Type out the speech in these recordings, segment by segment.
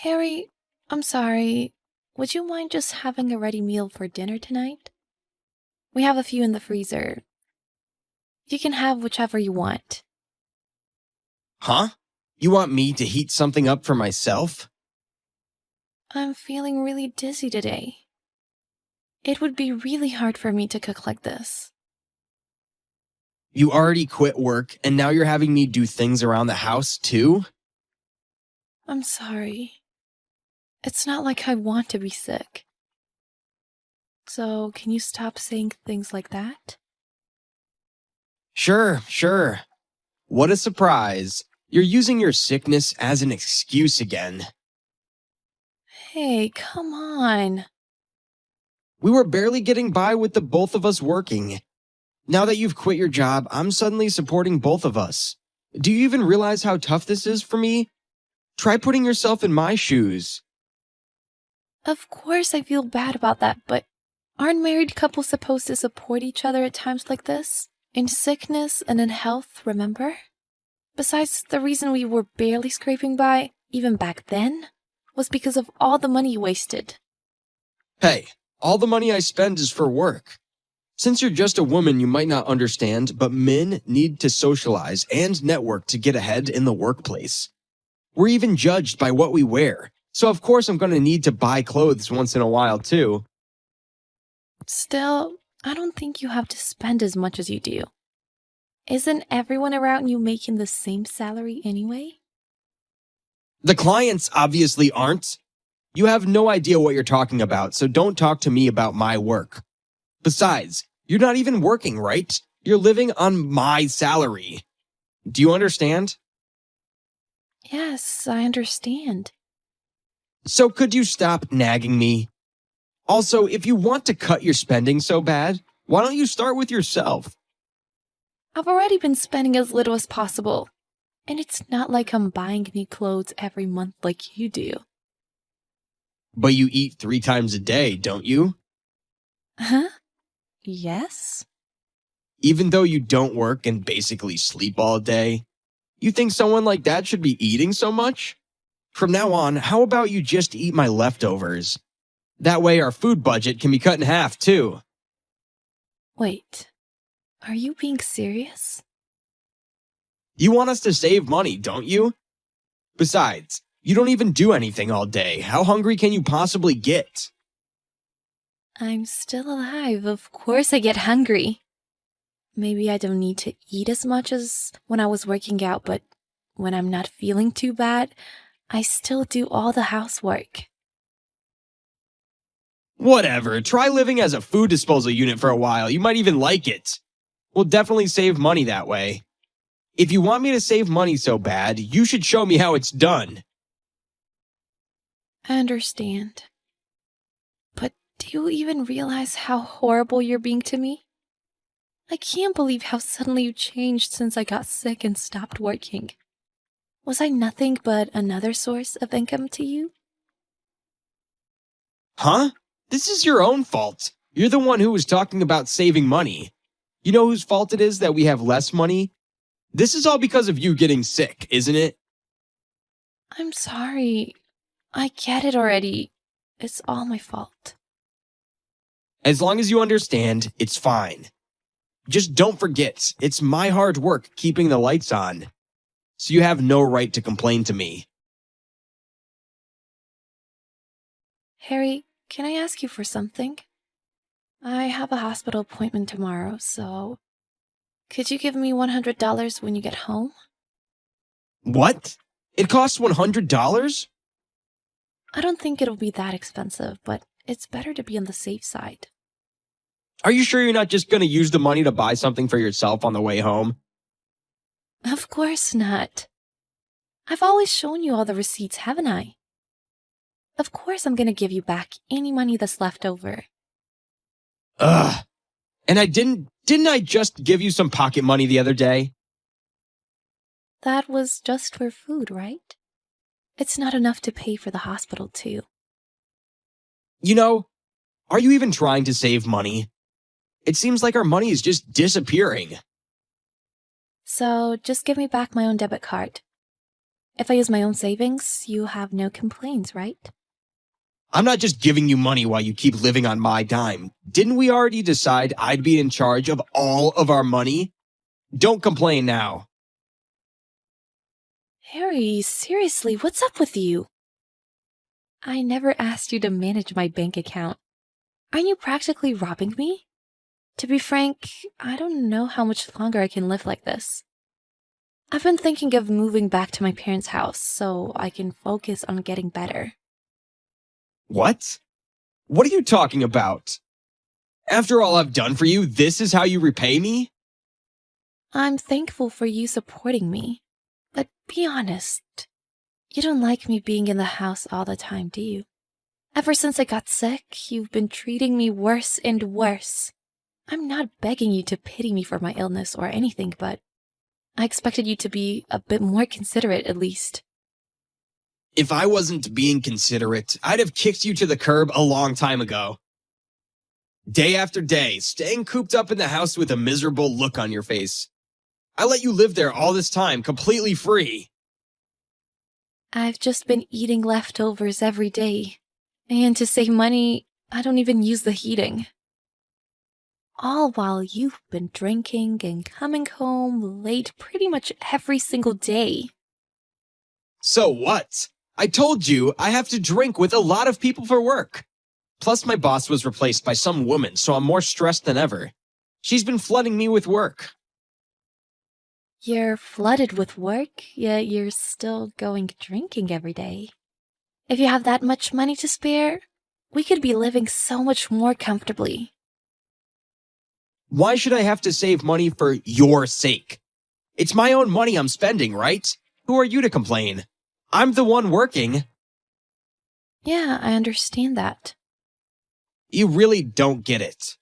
Harry, I'm sorry. Would you mind just having a ready meal for dinner tonight? We have a few in the freezer. You can have whichever you want. Huh? You want me to heat something up for myself? I'm feeling really dizzy today. It would be really hard for me to cook like this. You already quit work and now you're having me do things around the house too? I'm sorry. It's not like I want to be sick. So, can you stop saying things like that? Sure. What a surprise. You're using your sickness as an excuse again. Hey, come on. We were barely getting by with the both of us working. Now that you've quit your job, I'm suddenly supporting both of us. Do you even realize how tough this is for me? Try putting yourself in my shoes. Of course I feel bad about that, but aren't married couples supposed to support each other at times like this? In sickness and in health, remember? Besides, the reason we were barely scraping by, even back then, was because of all the money you wasted. Hey, all the money I spend is for work. Since you're just a woman, you might not understand, but men need to socialize and network to get ahead in the workplace. We're even judged by what we wear, so of course I'm going to need to buy clothes once in a while too. Still, I don't think you have to spend as much as you do. Isn't everyone around you making the same salary anyway? The clients obviously aren't. You have no idea what you're talking about, so don't talk to me about my work. Besides, you're not even working, right? You're living on my salary. Do you understand? Yes, I understand. So could you stop nagging me? Also, if you want to cut your spending so bad, why don't you start with yourself? I've already been spending as little as possible, and it's not like I'm buying new clothes every month like you do. But you eat 3 times a day, don't you? Huh? Yes? Even though you don't work and basically sleep all day, you think someone like that should be eating so much? From now on, how about you just eat my leftovers? That way our food budget can be cut in half too. Wait, are you being serious? You want us to save money, don't you? Besides, you don't even do anything all day. How hungry can you possibly get? I'm still alive. Of course I get hungry. Maybe I don't need to eat as much as when I was working out, but when I'm not feeling too bad, I still do all the housework. Whatever, try living as a food disposal unit for a while. You might even like it. We'll definitely save money that way. If you want me to save money so bad, you should show me how it's done. I understand. But do you even realize how horrible you're being to me? I can't believe how suddenly you changed since I got sick and stopped working. Was I nothing but another source of income to you? Huh? This is your own fault. You're the one who was talking about saving money. You know whose fault it is that we have less money? This is all because of you getting sick, isn't it? I'm sorry. I get it already. It's all my fault. As long as you understand, it's fine. Just don't forget, it's my hard work keeping the lights on. So you have no right to complain to me. Harry, can I ask you for something? I have a hospital appointment tomorrow, so could you give me $100 when you get home? What? It costs $100? I don't think it'll be that expensive, but it's better to be on the safe side. Are you sure you're not just going to use the money to buy something for yourself on the way home? Of course not. I've always shown you all the receipts, haven't I? Of course I'm gonna give you back any money that's left over. Ugh. And didn't I just give you some pocket money the other day? That was just for food, right? It's not enough to pay for the hospital, too. You know, are you even trying to save money? It seems like our money is just disappearing. So just give me back my own debit card. If I use my own savings, you have no complaints, right? I'm not just giving you money while you keep living on my dime. Didn't we already decide I'd be in charge of all of our money? Don't complain now. Harry, seriously, what's up with you? I never asked you to manage my bank account. Aren't you practically robbing me? To be frank, I don't know how much longer I can live like this. I've been thinking of moving back to my parents' house so I can focus on getting better. What? What are you talking about? After all I've done for you, this is how you repay me? I'm thankful for you supporting me, but be honest. You don't like me being in the house all the time, do you? Ever since I got sick, you've been treating me worse and worse. I'm not begging you to pity me for my illness or anything, but I expected you to be a bit more considerate at least. If I wasn't being considerate, I'd have kicked you to the curb a long time ago. Day after day, staying cooped up in the house with a miserable look on your face. I let you live there all this time, completely free. I've just been eating leftovers every day, and to save money, I don't even use the heating. All while you've been drinking and coming home late pretty much every single day. So what? I told you I have to drink with a lot of people for work. Plus, my boss was replaced by some woman, so I'm more stressed than ever. She's been flooding me with work. You're flooded with work, yet you're still going drinking every day. If you have that much money to spare, we could be living so much more comfortably. Why should I have to save money for your sake? It's my own money I'm spending, right? Who are you to complain? I'm the one working. Yeah, I understand that. You really don't get it.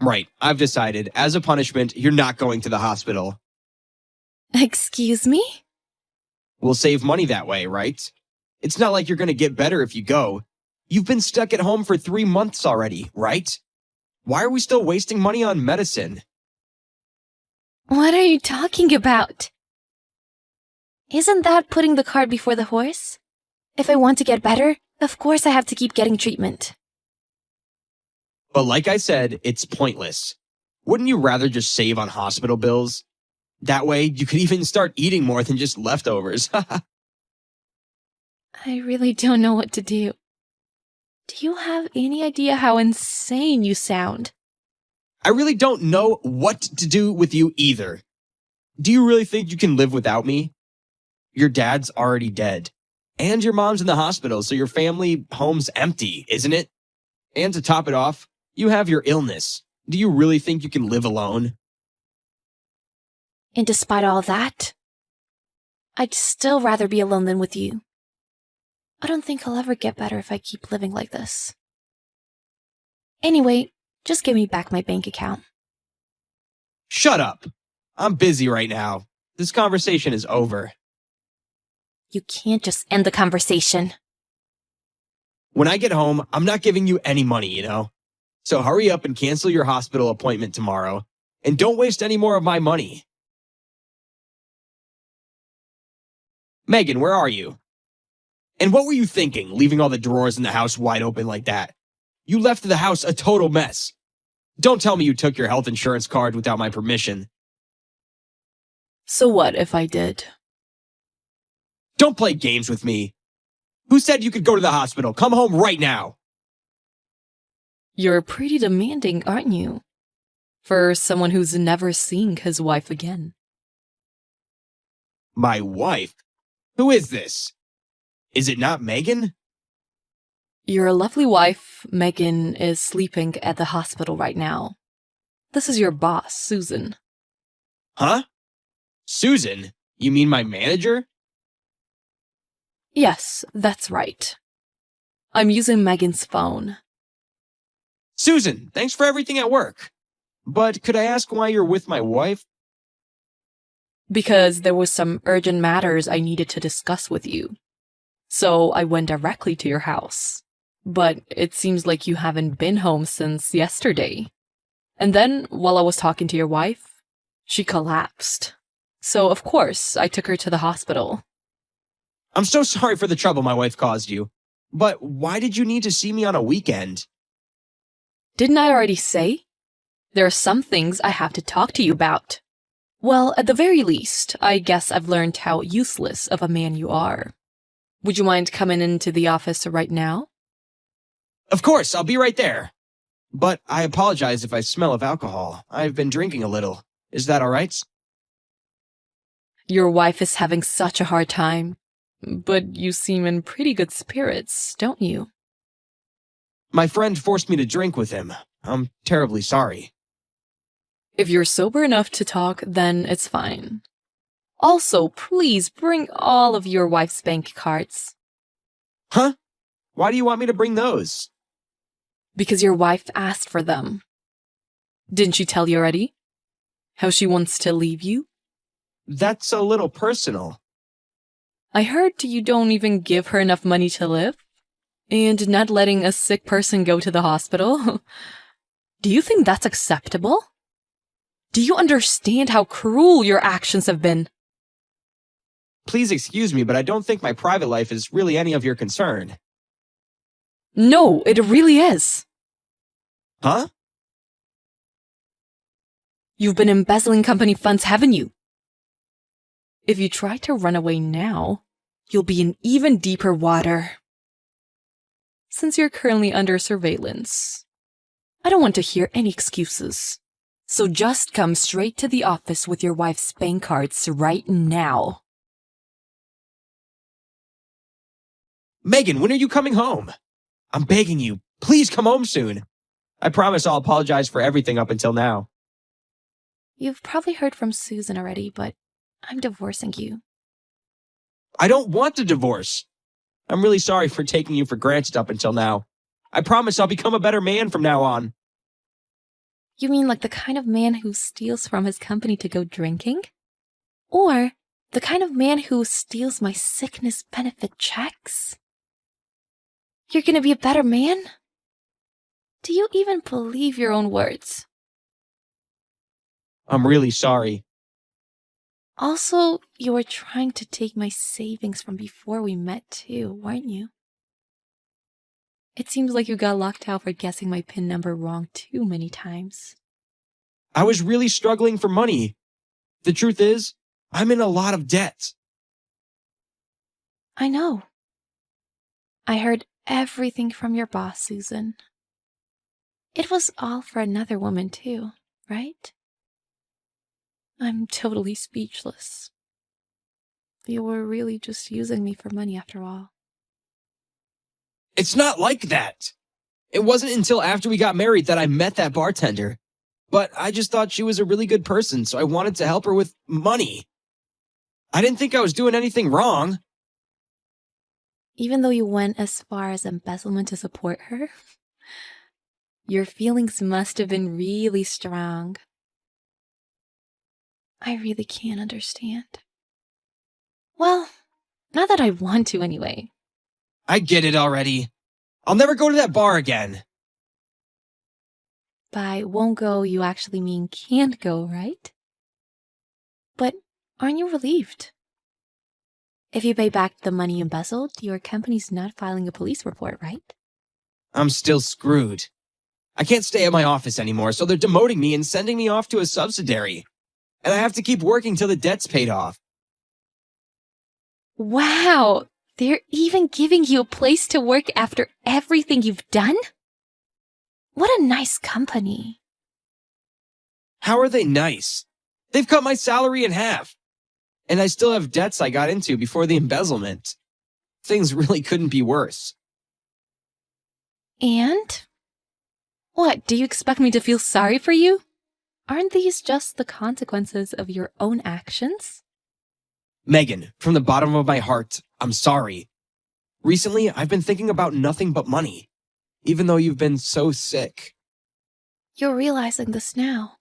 Right, I've decided, as a punishment, you're not going to the hospital. Excuse me? We'll save money that way, right? It's not like you're going to get better if you go. You've been stuck at home for 3 months already, right? Why are we still wasting money on medicine? What are you talking about? Isn't that putting the cart before the horse? If I want to get better, of course I have to keep getting treatment. But like I said, it's pointless. Wouldn't you rather just save on hospital bills? That way, you could even start eating more than just leftovers. I really don't know what to do. Do you have any idea how insane you sound? I really don't know what to do with you either. Do you really think you can live without me? Your dad's already dead. And your mom's in the hospital, so your family home's empty, isn't it? And to top it off, you have your illness. Do you really think you can live alone? And despite all that, I'd still rather be alone than with you. I don't think I'll ever get better if I keep living like this. Anyway, just give me back my bank account. Shut up. I'm busy right now. This conversation is over. You can't just end the conversation. When I get home, I'm not giving you any money, you know? So hurry up and cancel your hospital appointment tomorrow. And don't waste any more of my money. Megan, where are you? And what were you thinking, leaving all the drawers in the house wide open like that? You left the house a total mess. Don't tell me you took your health insurance card without my permission. So what if I did? Don't play games with me. Who said you could go to the hospital? Come home right now. You're pretty demanding, aren't you? For someone who's never seen his wife again. My wife? Who is this? Is it not Megan? Your lovely wife, Megan, is sleeping at the hospital right now. This is your boss, Susan. Huh? Susan? You mean my manager? Yes, that's right. I'm using Megan's phone. Susan, thanks for everything at work. But could I ask why you're with my wife? Because there was some urgent matters I needed to discuss with you. So I went directly to your house. But it seems like you haven't been home since yesterday. And then, while I was talking to your wife, she collapsed. So, of course, I took her to the hospital. I'm so sorry for the trouble my wife caused you. But why did you need to see me on a weekend? Didn't I already say? There are some things I have to talk to you about. Well, at the very least, I guess I've learned how useless of a man you are. Would you mind coming into the office right now? Of course, I'll be right there. But I apologize if I smell of alcohol. I've been drinking a little. Is that all right? Your wife is having such a hard time. But you seem in pretty good spirits, don't you? My friend forced me to drink with him. I'm terribly sorry. If you're sober enough to talk, then it's fine. Also, please bring all of your wife's bank cards. Huh? Why do you want me to bring those? Because your wife asked for them. Didn't she tell you already? How she wants to leave you? That's a little personal. I heard you don't even give her enough money to live. And not letting a sick person go to the hospital. Do you think that's acceptable? Do you understand how cruel your actions have been? Please excuse me, but I don't think my private life is really any of your concern. No, it really is. Huh? You've been embezzling company funds, haven't you? If you try to run away now, you'll be in even deeper water. Since you're currently under surveillance, I don't want to hear any excuses. So just come straight to the office with your wife's bank cards right now. Megan, when are you coming home? I'm begging you, please come home soon. I promise I'll apologize for everything up until now. You've probably heard from Susan already, but I'm divorcing you. I don't want a divorce. I'm really sorry for taking you for granted up until now. I promise I'll become a better man from now on. You mean like the kind of man who steals from his company to go drinking? Or the kind of man who steals my sickness benefit checks? You're gonna be a better man? Do you even believe your own words? I'm really sorry. Also, you were trying to take my savings from before we met too, weren't you? It seems like you got locked out for guessing my PIN number wrong too many times. I was really struggling for money. The truth is, I'm in a lot of debt. I know. I heard everything from your boss, Susan. It was all for another woman too, right? I'm totally speechless. You were really just using me for money after all. It's not like that. It wasn't until after we got married that I met that bartender. But I just thought she was a really good person, so I wanted to help her with money. I didn't think I was doing anything wrong. Even though you went as far as embezzlement to support her, your feelings must have been really strong. I really can't understand. Well, not that I want to anyway. I get it already. I'll never go to that bar again. By won't go, you actually mean can't go, right? But aren't you relieved? If you pay back the money embezzled, your company's not filing a police report, right? I'm still screwed. I can't stay at my office anymore, so they're demoting me and sending me off to a subsidiary. And I have to keep working till the debt's paid off. Wow! They're even giving you a place to work after everything you've done? What a nice company. How are they nice? They've cut my salary in half. And I still have debts I got into before the embezzlement. Things really couldn't be worse. And? What, do you expect me to feel sorry for you? Aren't these just the consequences of your own actions? Megan, from the bottom of my heart, I'm sorry. Recently, I've been thinking about nothing but money, even though you've been so sick. You're realizing this now.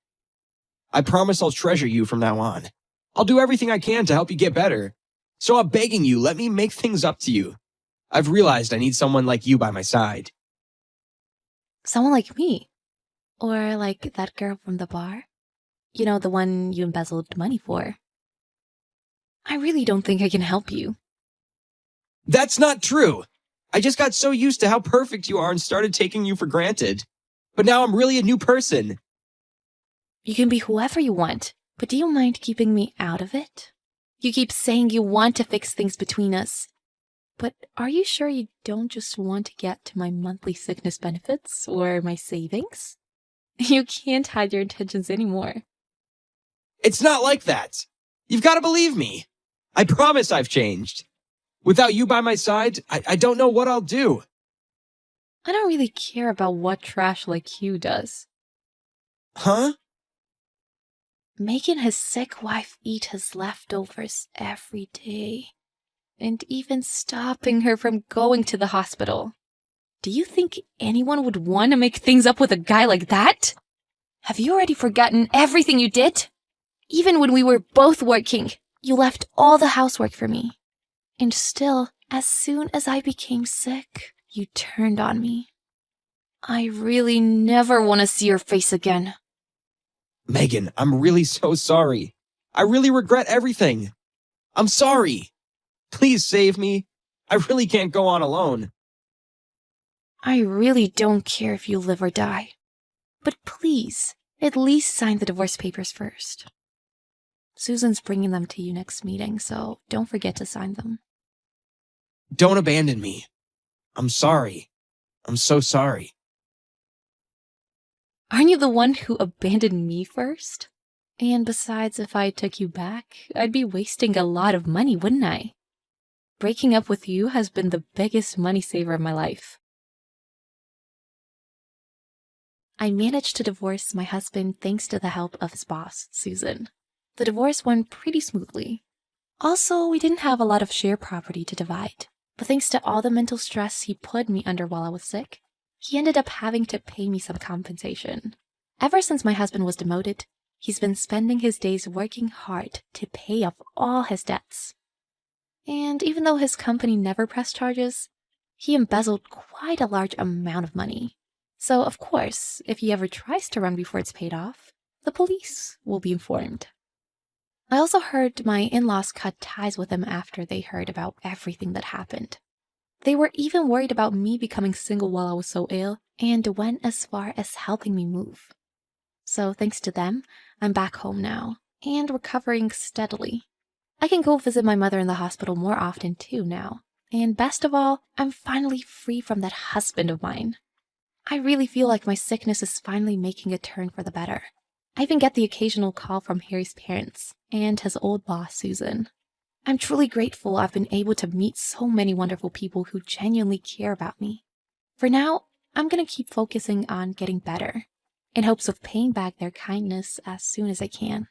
I promise I'll treasure you from now on. I'll do everything I can to help you get better. So I'm begging you, let me make things up to you. I've realized I need someone like you by my side. Someone like me? Or like that girl from the bar? You know, the one you embezzled money for. I really don't think I can help you. That's not true. I just got so used to how perfect you are and started taking you for granted. But now I'm really a new person. You can be whoever you want, but do you mind keeping me out of it? You keep saying you want to fix things between us. But are you sure you don't just want to get to my monthly sickness benefits or my savings? You can't hide your intentions anymore. It's not like that. You've got to believe me. I promise I've changed. Without you by my side, I don't know what I'll do. I don't really care about what trash like you does. Huh? Making his sick wife eat his leftovers every day. And even stopping her from going to the hospital. Do you think anyone would want to make things up with a guy like that? Have you already forgotten everything you did? Even when we were both working, you left all the housework for me. And still, as soon as I became sick, you turned on me. I really never want to see your face again. Megan, I'm really so sorry. I really regret everything. I'm sorry. Please save me. I really can't go on alone. I really don't care if you live or die. But please, at least sign the divorce papers first. Susan's bringing them to you next meeting, so don't forget to sign them. Don't abandon me. I'm sorry. I'm so sorry. Aren't you the one who abandoned me first? And besides, if I took you back, I'd be wasting a lot of money, wouldn't I? Breaking up with you has been the biggest money saver of my life. I managed to divorce my husband thanks to the help of his boss, Susan. The divorce went pretty smoothly. Also, we didn't have a lot of share property to divide, but thanks to all the mental stress he put me under while I was sick, he ended up having to pay me some compensation. Ever since my husband was demoted, he's been spending his days working hard to pay off all his debts. And even though his company never pressed charges, he embezzled quite a large amount of money. So, of course, if he ever tries to run before it's paid off, the police will be informed. I also heard my in-laws cut ties with him after they heard about everything that happened. They were even worried about me becoming single while I was so ill and went as far as helping me move. So thanks to them, I'm back home now and recovering steadily. I can go visit my mother in the hospital more often too now. And best of all, I'm finally free from that husband of mine. I really feel like my sickness is finally making a turn for the better. I even get the occasional call from Harry's parents and his old boss, Susan. I'm truly grateful I've been able to meet so many wonderful people who genuinely care about me. For now, I'm going to keep focusing on getting better, in hopes of paying back their kindness as soon as I can.